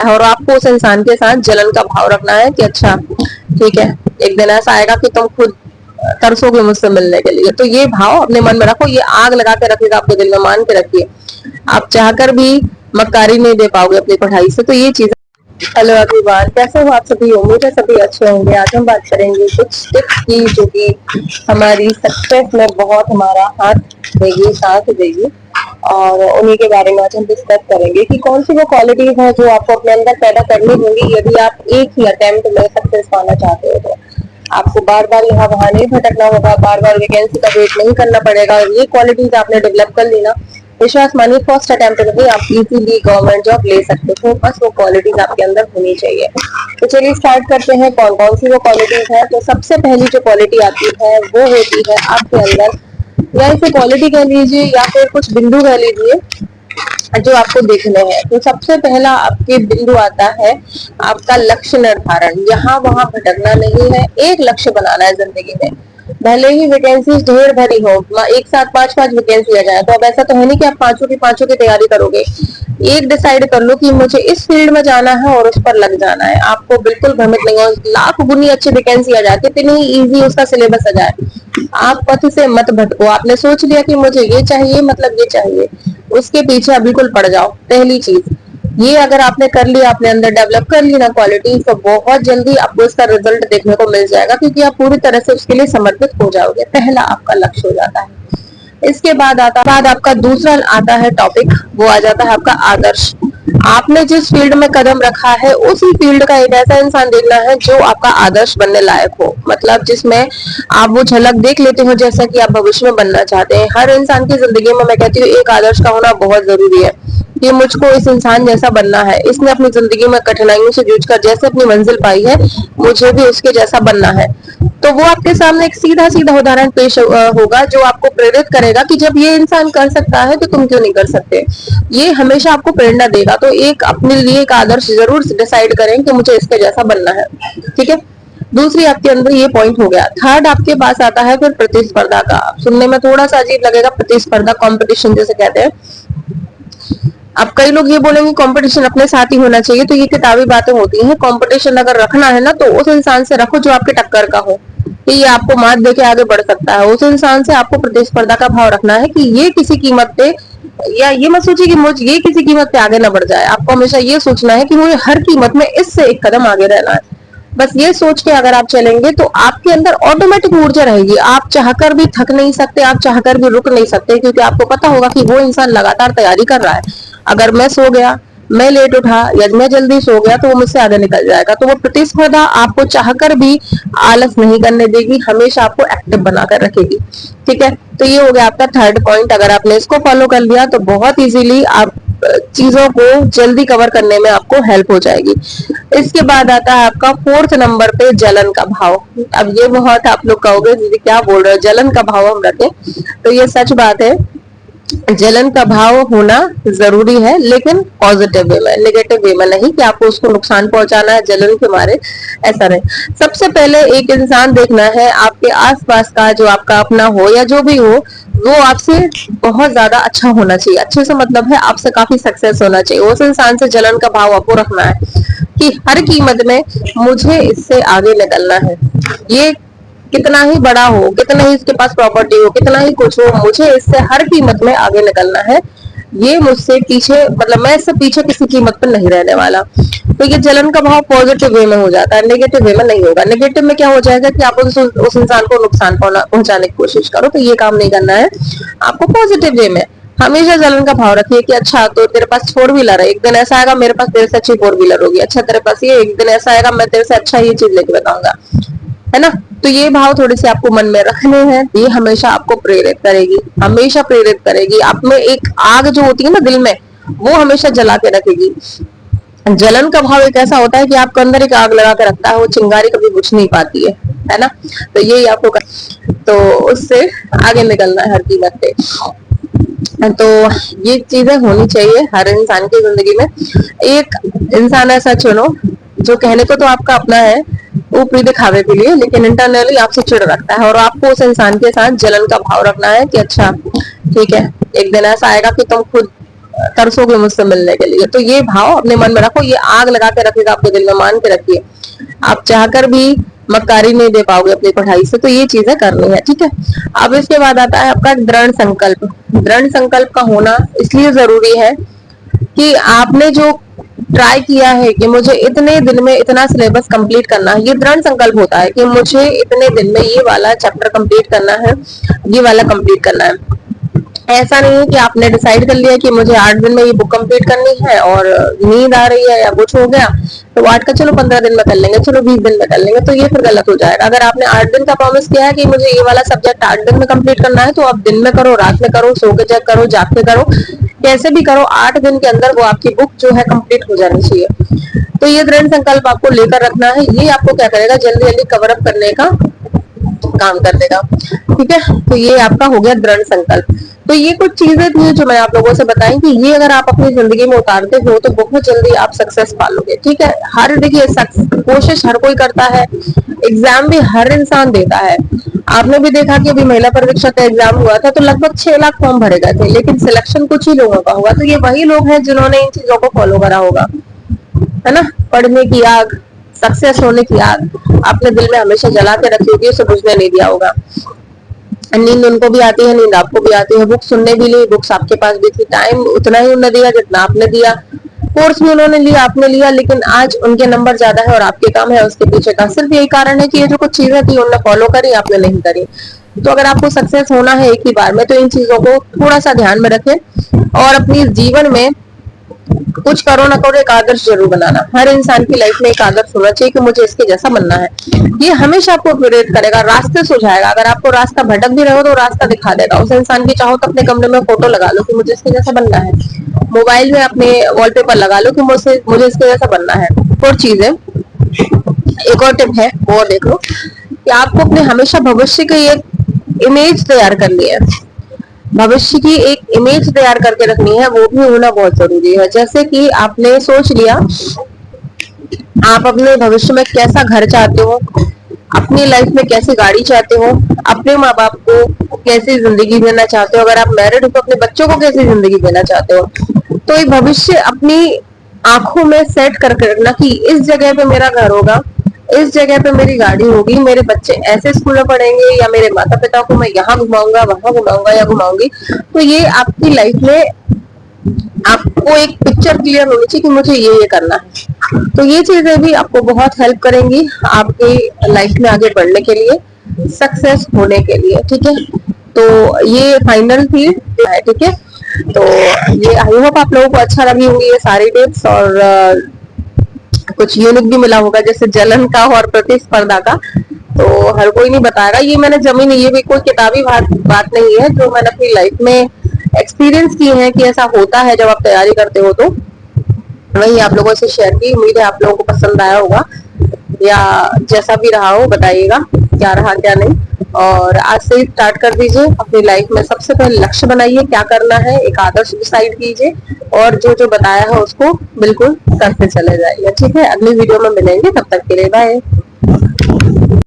और आपको उस इंसान के साथ जलन का भाव रखना है कि अच्छा ठीक है, एक दिन ऐसा आएगा कि तुम खुद तरसोगे मुझसे मिलने के लिए। तो ये भाव अपने मन में रखो, ये आग लगा के रखेगा आपके दिल में, मान के रखिए। आप चाहकर भी मक्कारी नहीं दे पाओगे अपनी पढ़ाई से। तो ये चीज। हेलो एवरीवन, कैसे हो आप सभी? उम्मीद है सभी अच्छे होंगे। आज हम बात करेंगे कुछ टिप्स की जो कि हमारी सक्सेस में बहुत हमारा हाथ देगी, साथ देगी, और उन्हीं के बारे में आज हम डिस्कस करेंगे कि कौन सी वो क्वालिटीज है जो आपको अपने अंदर पैदा करनी होंगी यदि आप एक ही अटेम्प्ट में सक्सेस पाना चाहते हो। तो आपको बार बार यहाँ वहां नहीं भटकना होगा, बार बार वैकेंसी का वेट नहीं करना पड़ेगा। ये क्वालिटीज आपने डेवलप कर ली ना, विश्वास मानिए फर्स्ट अटेम्प्ट में ही आप इजीली गवर्नमेंट जॉब ले सकते हो। बस वो क्वालिटीज आपके अंदर होनी चाहिए। तो चलिए स्टार्ट करते हैं कौन कौन सी वो क्वालिटीज है। तो सबसे पहली जो क्वालिटी आती है वो होती है आपके अंदर, या इसे क्वालिटी कह लीजिए या फिर कुछ बिंदु कह लीजिए जो आपको देखने हैं। तो सबसे पहला आपके बिंदु आता है आपका लक्ष्य निर्धारण। यहाँ वहां भटकना नहीं है, एक लक्ष्य बनाना है जिंदगी में। भले ही वैकेंसी ढेर भरी हो, एक साथ पांच पांच वैकेंसी आ जाए, तो अब ऐसा तो है नहीं कि आप पांचों की तैयारी करोगे। एक डिसाइड कर लो कि मुझे इस फील्ड में जाना है और उस पर लग जाना है। आपको बिल्कुल भ्रमित नहीं हो, लाख गुनी अच्छी वैकेंसी आ जाती, इतनी इजी उसका सिलेबस आ जाए, आप पथ से मत भटको। आपने सोच लिया कि मुझे ये चाहिए, मतलब ये चाहिए, उसके पीछे आप बिल्कुल पड़ जाओ। पहली चीज ये अगर आपने कर लिया, अपने अंदर डेवलप कर ली ना क्वालिटी, तो बहुत जल्दी आपको इसका रिजल्ट देखने को मिल जाएगा, क्योंकि आप पूरी तरह से उसके लिए समर्पित हो जाओगे। पहला आपका लक्ष्य हो जाता है। इसके बाद आपका दूसरा आता है टॉपिक, वो आ जाता है आपका आदर्श। आपने जिस फील्ड में कदम रखा है उसी फील्ड का एक ऐसा इंसान देखना है जो आपका आदर्श बनने लायक हो, मतलब जिसमें आप वो झलक देख लेते हो जैसा कि आप भविष्य में बनना चाहते हैं। हर इंसान की जिंदगी में मैं कहती हूँ एक आदर्श का होना बहुत जरूरी है कि मुझको इस इंसान जैसा बनना है, इसने अपनी जिंदगी में कठिनाइयों से जूझकर जैसे अपनी मंजिल पाई है, मुझे भी उसके जैसा बनना है। तो वो आपके सामने एक सीधा सीधा उदाहरण पेश होगा जो आपको प्रेरित करेगा कि जब ये इंसान कर सकता है तो तुम क्यों नहीं कर सकते। ये हमेशा आपको प्रेरणा देगा। तो एक अपने लिए एक आदर्श जरूर डिसाइड करें कि मुझे इसके जैसा बनना है। ठीक है, दूसरी आपके अंदर ये पॉइंट हो गया। थर्ड आपके पास आता है फिर प्रतिस्पर्धा का। सुनने में थोड़ा सा अजीब लगेगा, प्रतिस्पर्धा, कंपटीशन जैसे कहते हैं। अब कई लोग ये बोलेंगे कंपटीशन अपने साथ ही होना चाहिए, तो ये किताबी बातें होती हैं। कंपटीशन अगर रखना है ना, तो उस इंसान से रखो जो आपके टक्कर का हो, कि ये आपको मात देके आगे बढ़ सकता है। उस इंसान से आपको प्रतिस्पर्धा का भाव रखना है कि ये किसी कीमत पे, या ये मत सोचिए कि मुझे ये किसी कीमत पे आगे ना बढ़ जाए। आपको हमेशा ये सोचना है कि मुझे हर कीमत में इससे एक कदम आगे रहना है। बस ये सोच के अगर आप चलेंगे तो आपके अंदर ऑटोमेटिक ऊर्जा रहेगी। आप चाहकर भी थक नहीं सकते, आप चाहकर भी रुक नहीं सकते, क्योंकि आपको पता होगा कि वो इंसान लगातार तैयारी कर रहा है। अगर मैं सो गया, मैं लेट उठा या मैं जल्दी सो गया, तो वो मुझसे आगे निकल जाएगा। तो वो प्रतिस्पर्धा आपको चाहकर भी आलस नहीं करने देगी, हमेशा आपको एक्टिव बनाकर रखेगी। ठीक है, तो ये हो गया आपका थर्ड पॉइंट। अगर आपने इसको फॉलो कर लिया तो बहुत इजीली आप चीजों को जल्दी कवर करने में आपको हेल्प हो जाएगी। इसके बाद आता है आपका फोर्थ नंबर पे जलन का भाव। अब ये बहुत आप लोग कहोगे दीदी क्या बोल रहे हो, जलन का भाव हम रखें, तो ये सच बात है। जलन का भाव होना जरूरी है, लेकिन पॉजिटिव वे में, नेगेटिव वे में नहीं कि आपको उसको नुकसान पहुंचाना है जलन के मारे, ऐसा नहीं। सबसे पहले एक इंसान देखना है आपके आसपास का, जो आपका अपना हो या जो भी हो, वो आपसे बहुत ज्यादा अच्छा होना चाहिए। अच्छे से मतलब है आपसे काफी सक्सेस होना चाहिए। उस इंसान से जलन का भाव आपको रखना है कि हर कीमत में मुझे इससे आगे निकलना है। ये कितना ही बड़ा हो, कितना ही इसके पास प्रॉपर्टी हो, कितना ही कुछ हो, मुझे इससे हर कीमत में आगे निकलना है। ये मुझसे पीछे, मतलब मैं इससे पीछे किसी कीमत पर नहीं रहने वाला। तो ये जलन का भाव पॉजिटिव वे में हो जाता है, नेगेटिव वे में नहीं होगा। नेगेटिव में क्या हो जाएगा कि आप उस इंसान को नुकसान पहुंचाने की कोशिश करो, तो ये काम नहीं करना है आपको। पॉजिटिव वे में हमेशा जलन का भाव रखिए कि अच्छा तो तेरे पास फोर व्हीलर है, एक दिन ऐसा आएगा मेरे पास तेरे से अच्छी फोर व्हीलर होगी। अच्छा तेरे पास ये, एक दिन ऐसा आएगा मैं तेरे से अच्छा ये चीज लेके बताऊंगा, है ना। तो ये भाव थोड़े से आपको मन में रखने हैं। ये हमेशा आपको प्रेरित करेगी, हमेशा प्रेरित करेगी। आप में एक आग जो होती है ना दिल में, वो हमेशा जला के रखेगी। जलन का भाव एक ऐसा होता है कि आपके अंदर एक आग लगा के रखता है, वो चिंगारी कभी बुझ नहीं पाती है ना। तो यही आपको तो उससे आगे निकलना है हर कीमत पे। तो ये चीजें होनी चाहिए हर इंसान की जिंदगी में। एक इंसान ऐसा चुनो जो कहने को तो आपका अपना है, ऊपरी दिखावे के लिए, लेकिन इंटरनली आपसे चिढ़ रखता है। और आपको उस इंसान के साथ जलन का भाव रखना है कि अच्छा ठीक है, एक दिन ऐसा आएगा कि तुम खुद तरसोगे मुझसे मिलने के लिए। तो ये भाव अपने मन में रखो, ये आग लगा के रखेगा आपके दिल में, मान के रखिए। आप चाहकर भी मक्कारी नहीं दे पाओगे अपनी पढ़ाई से, तो ये चीजें करनी है, ठीक है। अब इसके बाद आता है आपका दृढ़ संकल्प। दृढ़ संकल्प का होना इसलिए जरूरी है कि आपने जो ट्राई किया है कि मुझे इतने दिन में इतना सिलेबस कंप्लीट करना है, ये दृढ़ संकल्प होता है कि मुझे इतने दिन में ये वाला चैप्टर कंप्लीट करना है, ये वाला कंप्लीट करना है। ऐसा नहीं है कि आपने डिसाइड कर लिया कि मुझे 8 दिन में ये बुक कंप्लीट करनी है और नींद आ रही है या कुछ हो गया तो 8 का चलो 15 दिन में कर लेंगे, चलो 20 दिन में कर लेंगे, तो ये फिर गलत हो जाएगा। अगर आपने 8 दिन का प्रॉमिस किया है कि मुझे ये वाला सब्जेक्ट 8 दिन में कंप्लीट करना है, तो आप दिन में करो, रात में करो, सो के चेक करो, जाग के करो, कैसे भी करो, 8 दिन के अंदर वो आपकी बुक जो है कंप्लीट हो जानी चाहिए। तो ये दृढ़ संकल्प आपको लेकर रखना है, ये आपको क्या करेगा, जल्दी जल्दी कवर अप करने का काम कर देगा, ठीक है। तो ये आपका हो गया दृढ़ संकल्प। तो ये कुछ चीजें थी जो मैं आप लोगों से बताई कि ये अगर आप अपनी जिंदगी में उतारते हो तो बहुत जल्दी आप सक्सेस पालोगे, ठीक है। हर देखिए कोशिश हर कोई करता है, एग्जाम भी हर इंसान देता है। आपने भी देखा कि अभी महिला परीक्षा का एग्जाम हुआ था तो लगभग 6 लाख फॉर्म भरे गए थे, लेकिन सिलेक्शन कुछ ही लोगों का हुआ। तो ये वही लोग हैं जिन्होंने इन चीजों को फॉलो करा होगा, है ना। पढ़ने की आग, सक्सेस होने की आग आपने दिल में हमेशा जला के रखी होगी, उसे बुझने नहीं दिया होगा। नींद उनको भी आती है, नींद आपको भी आती है, बुक सुनने भी ली, बुक्स आपके पास भी थी, टाइम उतना ही उन्होंने दिया जितना आपने दिया, कोर्स भी उन्होंने लिया, आपने लिया, लेकिन आज उनके नंबर ज्यादा है और आपके कम है। उसके पीछे का सिर्फ यही कारण है कि ये जो कुछ चीजें थी उन्होंने फॉलो करी, आपने नहीं करी। तो अगर आपको सक्सेस होना है एक ही बार में, तो इन चीजों को थोड़ा सा ध्यान में रखें और अपनी जीवन में कुछ करो ना करो एक आदर्श जरूर बनाना। हर इंसान की लाइफ में एक आदर्श होना चाहिए कि मुझे इसके जैसा बनना है। ये हमेशा आपको प्रेरित करेगा, रास्ते सुझाएगा। अगर आपको रास्ता भटक भी रहे हो तो रास्ता दिखा देगा। उस इंसान की चाहो तो अपने कमरे में फोटो लगा लो कि मुझे इसके जैसा बनना है, मोबाइल में अपने वॉलपेपर लगा लो कि मुझे इसके जैसा बनना है। और चीज है, एक और टिप है वो देख लो कि आपको अपने हमेशा भविष्य की एक इमेज तैयार करनी है। भविष्य की एक इमेज तैयार करके रखनी है, वो भी होना बहुत जरूरी है। जैसे कि आपने सोच लिया आप अपने भविष्य में कैसा घर चाहते हो, अपनी लाइफ में कैसी गाड़ी चाहते हो, अपने माँ बाप को कैसी जिंदगी देना चाहते हो, अगर आप मैरिड हो तो अपने बच्चों को कैसी जिंदगी देना चाहते हो। तो ये भविष्य अपनी आंखों में सेट करके रखना कि इस जगह पे मेरा घर होगा, इस जगह पे मेरी गाड़ी होगी, मेरे बच्चे ऐसे स्कूल में पढ़ेंगे, या मेरे माता पिता को मैं यहाँ घुमाऊंगा, वहां घुमाऊंगा या घुमाऊंगी। तो ये आपकी लाइफ में आपको एक पिक्चर क्लियर होनी चाहिए कि मुझे ये करना है। तो ये चीजें भी आपको बहुत हेल्प करेंगी आपकी लाइफ में आगे बढ़ने के लिए, सक्सेस होने के लिए, ठीक है। तो ये फाइनल थी, ठीक है। तो ये आई होप आप लोगों को अच्छा लगी होंगी ये सारी टिप्स, और कुछ यूनिक भी मिला होगा जैसे जलन का और प्रतिस्पर्धा का। तो हर कोई नहीं बताएगा, ये मैंने जमी नहीं, ये भी कोई किताबी बात नहीं है, जो मैंने अपनी लाइफ में एक्सपीरियंस की है कि ऐसा होता है जब आप तैयारी करते हो। तो वही आप लोगों से शेयर की, उम्मीद है आप लोगों को पसंद आया होगा, या जैसा भी रहा हो बताइएगा क्या रहा क्या नहीं। और आज से स्टार्ट कर दीजिए, अपनी लाइफ में सबसे पहले लक्ष्य बनाइए क्या करना है, एक आदर्श डिसाइड कीजिए और जो जो बताया है उसको बिल्कुल करते चले जाइए, ठीक है। अगली वीडियो में मिलेंगे, तब तक के लिए बाय।